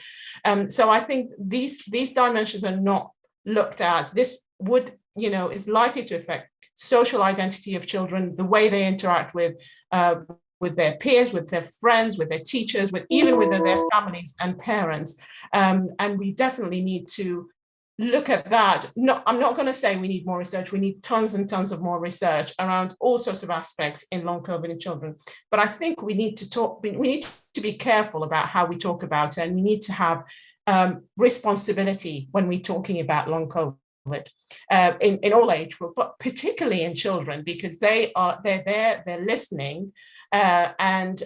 So I think these dimensions are not looked at. This would, is likely to affect social identity of children, the way they interact with their peers, with their friends, with their teachers, even with their families and parents. And we definitely need to look at that. No, I'm not going to say we need more research. We need tons and tons of more research around all sorts of aspects in long COVID in children. But I think we need to be careful about how we talk about it. And we need to have responsibility when we're talking about long COVID. In all age groups, but particularly in children, because they're there, they're listening, and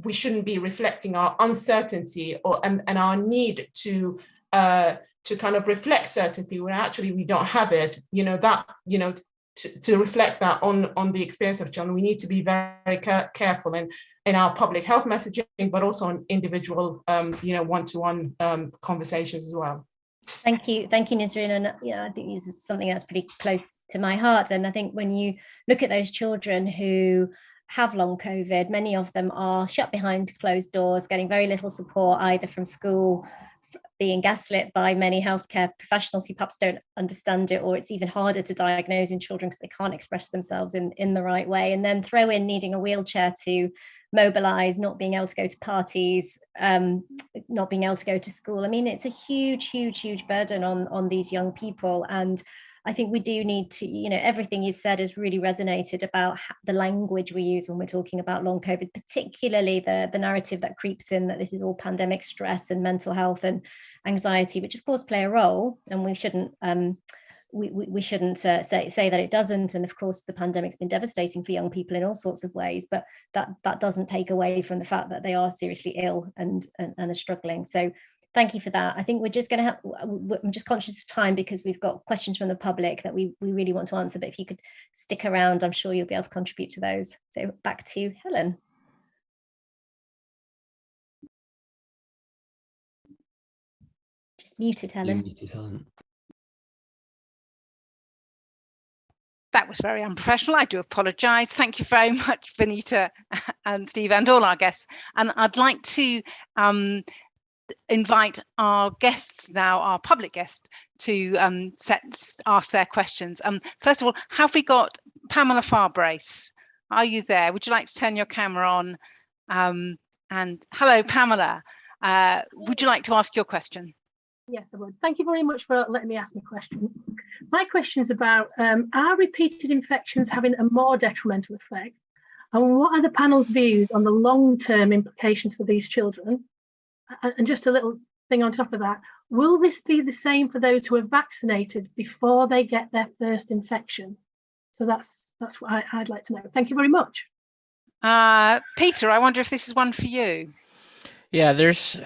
we shouldn't be reflecting our uncertainty and our need to kind of reflect certainty when actually we don't have it. To reflect that on the experience of children, we need to be very careful in our public health messaging, but also on individual one-to-one conversations as well. Thank you, Nisreen. And I think this is something that's pretty close to my heart. And I think when you look at those children who have long COVID, many of them are shut behind closed doors, getting very little support either from school, being gaslit by many healthcare professionals who perhaps don't understand it, or it's even harder to diagnose in children because they can't express themselves in the right way. And then throw in needing a wheelchair to mobilize, not being able to go to parties, not being able to go to school. I mean, it's a huge, huge, huge burden on these young people. And I think we do need to, you know, everything you've said has really resonated about the language we use when we're talking about long COVID, particularly the narrative that creeps in that this is all pandemic stress and mental health and anxiety, which of course play a role, and we shouldn't we shouldn't say that it doesn't. And of course, the pandemic's been devastating for young people in all sorts of ways, but that doesn't take away from the fact that they are seriously ill and are struggling. So thank you for that. I think we're just going to have, I'm just conscious of time because we've got questions from the public that we really want to answer, but if you could stick around, I'm sure you'll be able to contribute to those. So back to Helen. Just muted, Helen. Muted, Helen. That was very unprofessional. I do apologise. Thank you very much, Binita and Steve and all our guests. And I'd like to invite our guests now, our public guests, to ask their questions. First of all, have we got Pamela Farbrace? Are you there? Would you like to turn your camera on? And hello, Pamela. Would you like to ask your question? Yes, I would. Thank you very much for letting me ask my question. My question is about, are repeated infections having a more detrimental effect? And what are the panel's views on the long-term implications for these children? And just a little thing on top of that, will this be the same for those who are vaccinated before they get their first infection? So that's what I'd like to know. Thank you very much. Peter, I wonder if this is one for you. Yeah, there's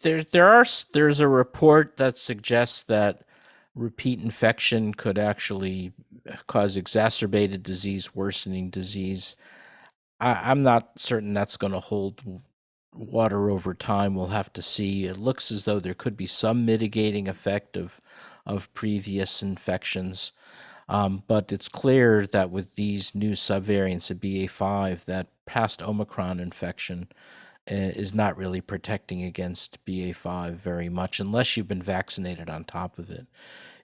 a report that suggests that repeat infection could actually cause exacerbated disease, worsening disease. I'm not certain that's going to hold water over time. We'll have to see. It looks as though there could be some mitigating effect of previous infections, but it's clear that with these new subvariants of BA.5, that past Omicron infection is not really protecting against BA.5 very much unless you've been vaccinated on top of it.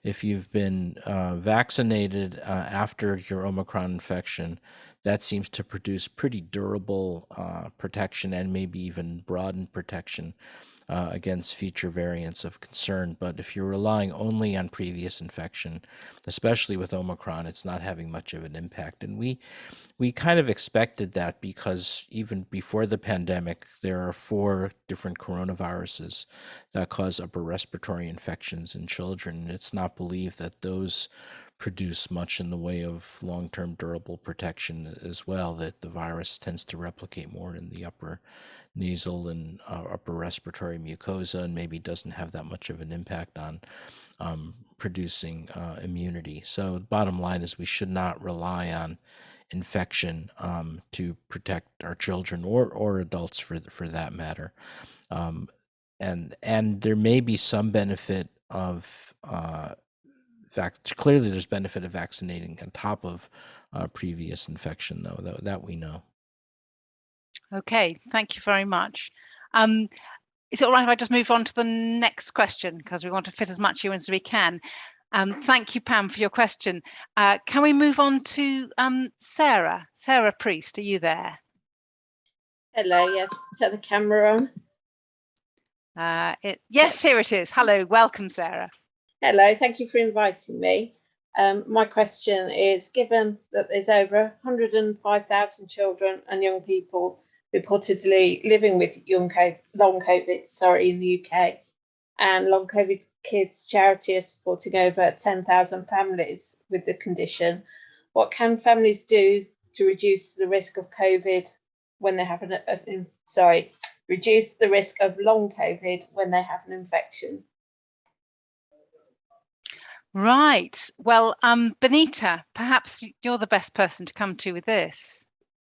If you've been vaccinated after your Omicron infection, that seems to produce pretty durable protection and maybe even broadened protection against future variants of concern. But if you're relying only on previous infection, especially with Omicron, it's not having much of an impact. And we kind of expected that because even before the pandemic, there are 4 different coronaviruses that cause upper respiratory infections in children. It's not believed that those produce much in the way of long-term durable protection as well, that the virus tends to replicate more in the upper nasal and upper respiratory mucosa and maybe doesn't have that much of an impact on producing immunity. So the bottom line is we should not rely on infection to protect our children or adults for that matter. And there may be some benefit of clearly there's benefit of vaccinating on top of previous infection, though, that we know. Okay, thank you very much. Is it all right if I just move on to the next question, because we want to fit as much in as we can? Thank you, Pam, for your question. Can we move on to Sarah? Sarah Priest, are you there? Hello, yes, turn the camera on. Yes, here it is. Hello, welcome, Sarah. Hello, thank you for inviting me. My question is, given that there's over 105,000 children and young people reportedly living with long COVID, in the UK, and Long COVID Kids charity is supporting over 10,000 families with the condition, what can families do to reduce the risk of COVID when they have reduce the risk of long COVID when they have an infection? Right. Well, Binita, perhaps you're the best person to come to with this.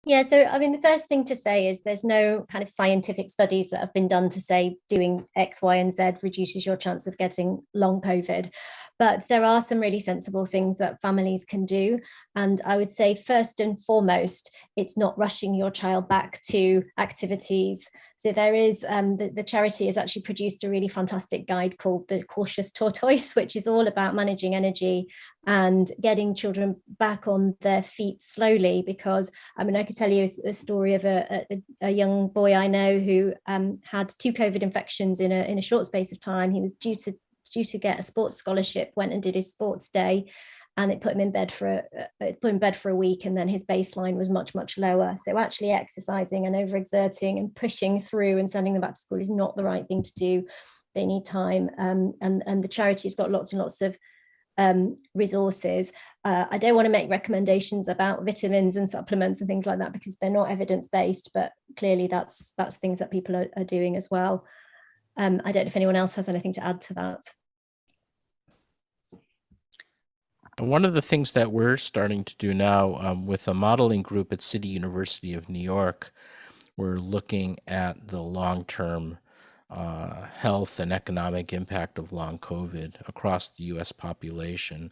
Yeah, so I mean, the first thing to say is there's no kind of scientific studies that have been done to say doing X, Y, and Z reduces your chance of getting long COVID. But there are some really sensible things that families can do. And I would say first and foremost, it's not rushing your child back to activities. So there is, the charity has actually produced a really fantastic guide called The Cautious Tortoise, which is all about managing energy and getting children back on their feet slowly. Because, I mean, I could tell you a story of a young boy I know who had 2 COVID infections in a short space of time. He was due to get a sports scholarship, went and did his sports day, and it put him in bed for a week, and then his baseline was much lower. So actually exercising and overexerting and pushing through and sending them back to school is not the right thing to do. They need time, and the charity's got lots and lots of resources. I don't want to make recommendations about vitamins and supplements and things like that because they're not evidence-based, but clearly that's things that people are doing as well. I don't know if anyone else has anything to add to that. One of the things that we're starting to do now with a modeling group at City University of New York, we're looking at the long-term health and economic impact of long COVID across the U.S. population.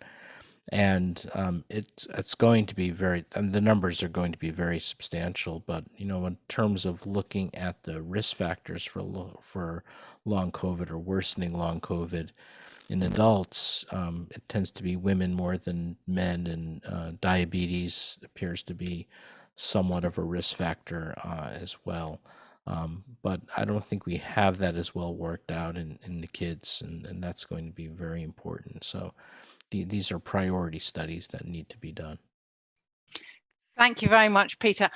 And it's going to be the numbers are going to be very substantial, but, you know, in terms of looking at the risk factors for long COVID or worsening long COVID, in adults, it tends to be women more than men, and diabetes appears to be somewhat of a risk factor as well. But I don't think we have that as well worked out in the kids, and that's going to be very important. So these are priority studies that need to be done. Thank you very much, Peter.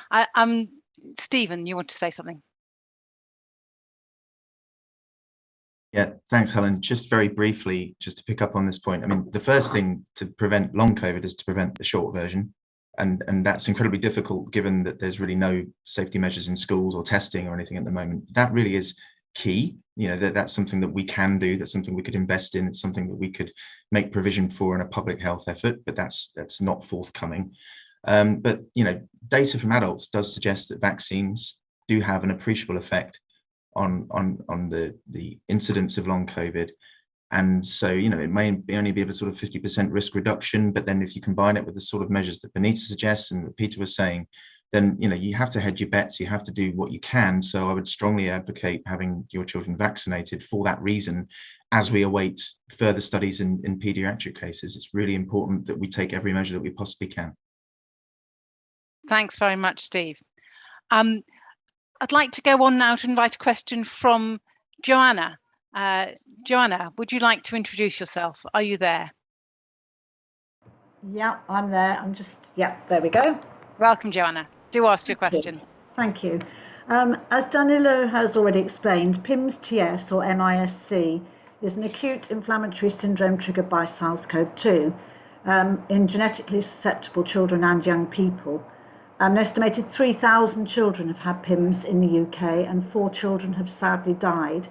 Stephen, you want to say something? Yeah, thanks, Helen. Just very briefly, just to pick up on this point, I mean, the first thing to prevent long COVID is to prevent the short version. And that's incredibly difficult given that there's really no safety measures in schools or testing or anything at the moment. That really is key. You know, that's something that we can do, that's something we could invest in, it's something that we could make provision for in a public health effort, but that's not forthcoming. But, you know, data from adults does suggest that vaccines do have an appreciable effect on the incidence of long COVID. And so, you know, it may only be a sort of 50% risk reduction, but then if you combine it with the sort of measures that Binita suggests and that Peter was saying, then, you know, you have to hedge your bets, you have to do what you can. So I would strongly advocate having your children vaccinated for that reason. As we await further studies in pediatric cases, it's really important that we take every measure that we possibly can. Thanks very much, Steve. I'd like to go on now to invite a question from Joanna. Joanna, would you like to introduce yourself? Are you there? Yeah, I'm there. There we go. Welcome, Joanna. Do ask your question. Thank you. As Danilo has already explained, PIMS-TS or MIS-C is an acute inflammatory syndrome triggered by SARS-CoV-2 in genetically susceptible children and young people. An estimated 3,000 children have had PIMS in the UK and 4 children have sadly died.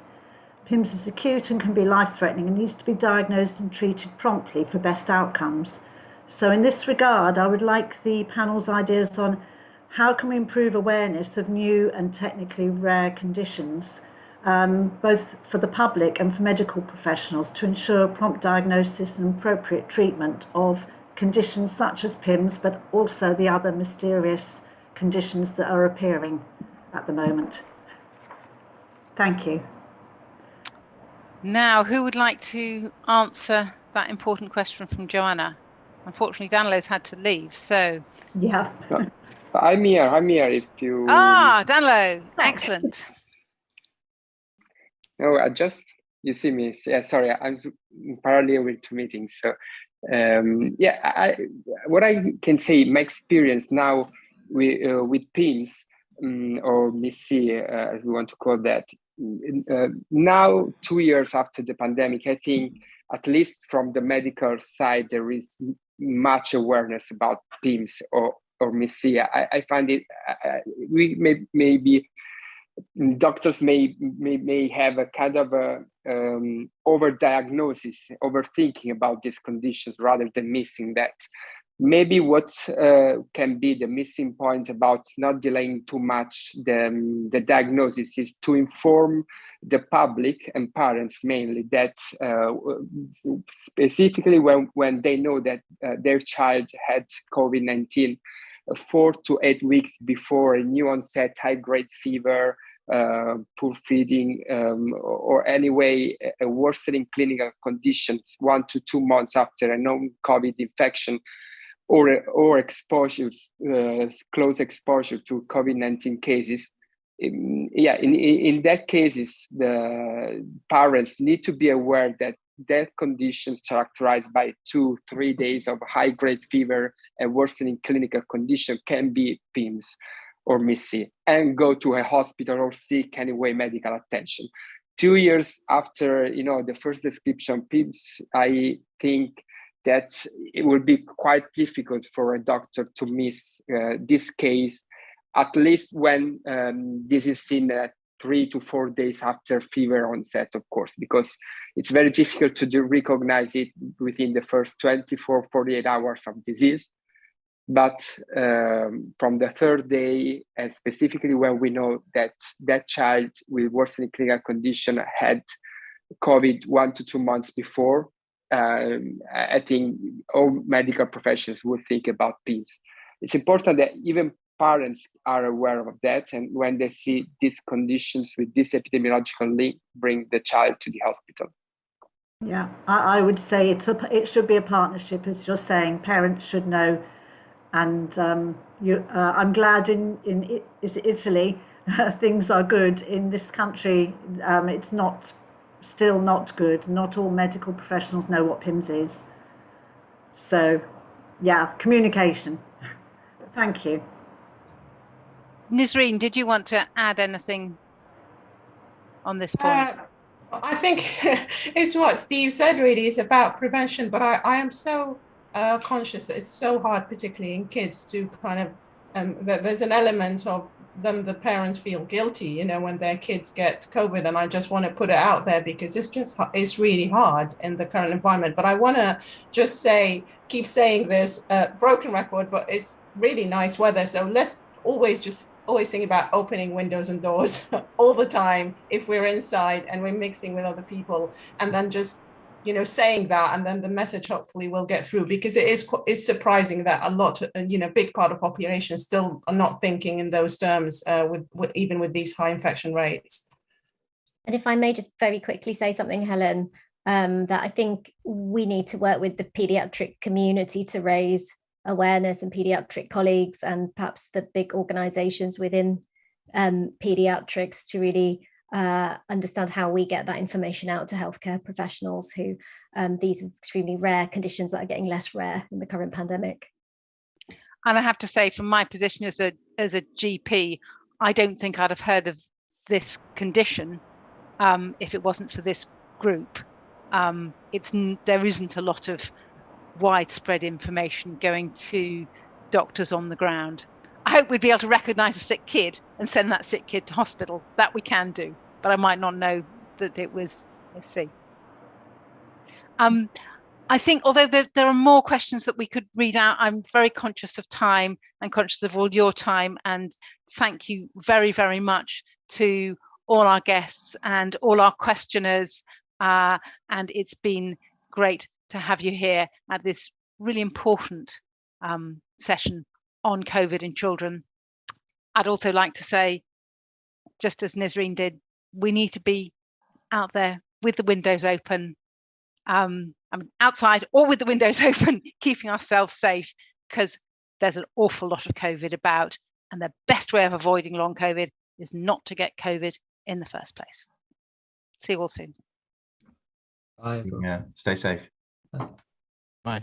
PIMS is acute and can be life-threatening and needs to be diagnosed and treated promptly for best outcomes. So in this regard, I would like the panel's ideas on how can we improve awareness of new and technically rare conditions, both for the public and for medical professionals, to ensure prompt diagnosis and appropriate treatment of conditions such as PIMS, but also the other mysterious conditions that are appearing at the moment. Thank you. Now, who would like to answer that important question from Joanna? Unfortunately, Danilo's had to leave, so... Yeah. I'm here if you... Ah, Danilo, excellent. No, you see me, yeah, sorry, I'm in parallel with 2 meetings, so... what I can say, my experience now with PIMS or MIS-C, as we want to call that, now 2 years after the pandemic, I think at least from the medical side there is much awareness about PIMS or MIS-C. I find it maybe doctors may have a kind of a overdiagnosis, overthinking about these conditions rather than missing that. Maybe what can be the missing point about not delaying too much the diagnosis is to inform the public and parents mainly that specifically when they know that their child had COVID-19 4 to 8 weeks before a new onset high-grade fever, poor feeding, or anyway a worsening clinical conditions 1 to 2 months after a known COVID infection, or exposures, close exposure to COVID-19 cases. In that cases, the parents need to be aware that conditions characterized by 2-3 days of high-grade fever and worsening clinical condition can be PIMS or MIS-C, and go to a hospital or seek anyway medical attention. 2 years after the first description PIMS, I think that it will be quite difficult for a doctor to miss this case, at least when this is seen at 3 to 4 days after fever onset, of course, because it's very difficult to recognize it within the first 24-48 hours of disease. But from the third day, and specifically when we know that that child with worsening clinical condition had COVID 1 to 2 months before, I think all medical professionals would think about PIMS. It's important that even parents are aware of that, and when they see these conditions with this epidemiological link, bring the child to the hospital. Yeah, I would say it should be a partnership, as you're saying. Parents should know, and I'm glad in Italy things are good. In this country, it's still not good. Not all medical professionals know what PIMS is. So, yeah, communication. Thank you. Nisreen, did you want to add anything on this point? I think it's what Steve said, really. It's about prevention, but I am so conscious that it's so hard, particularly in kids, to kind of, that there's an element of the parents feel guilty, when their kids get COVID, and I just want to put it out there because it's really hard in the current environment. But I want to just keep saying this, broken record, but it's really nice weather, so let's always think about opening windows and doors all the time if we're inside and we're mixing with other people, and then just saying that, and then the message hopefully will get through, because it's surprising that a lot, big part of population still are not thinking in those terms, even with these high infection rates. And if I may just very quickly say something, Helen, that I think we need to work with the paediatric community to raise awareness, and paediatric colleagues, and perhaps the big organizations within paediatrics, to really understand how we get that information out to healthcare professionals who these are extremely rare conditions that are getting less rare in the current pandemic. And I have to say, from my position as a GP, I don't think I'd have heard of this condition if it wasn't for this group. There isn't a lot of widespread information going to doctors on the ground. I hope we'd be able to recognise a sick kid and send that sick kid to hospital. That we can do, but I might not know that it was MIS-C. I think, although there are more questions that we could read out, I'm very conscious of time and conscious of all your time, and thank you very, very much to all our guests and all our questioners, and it's been great to have you here at this really important session on COVID in children. I'd also like to say, just as Nisreen did, we need to be out there with the windows open, outside or with the windows open, keeping ourselves safe, because there's an awful lot of COVID about, and the best way of avoiding long COVID is not to get COVID in the first place. See you all soon. Bye. Yeah, stay safe. Bye.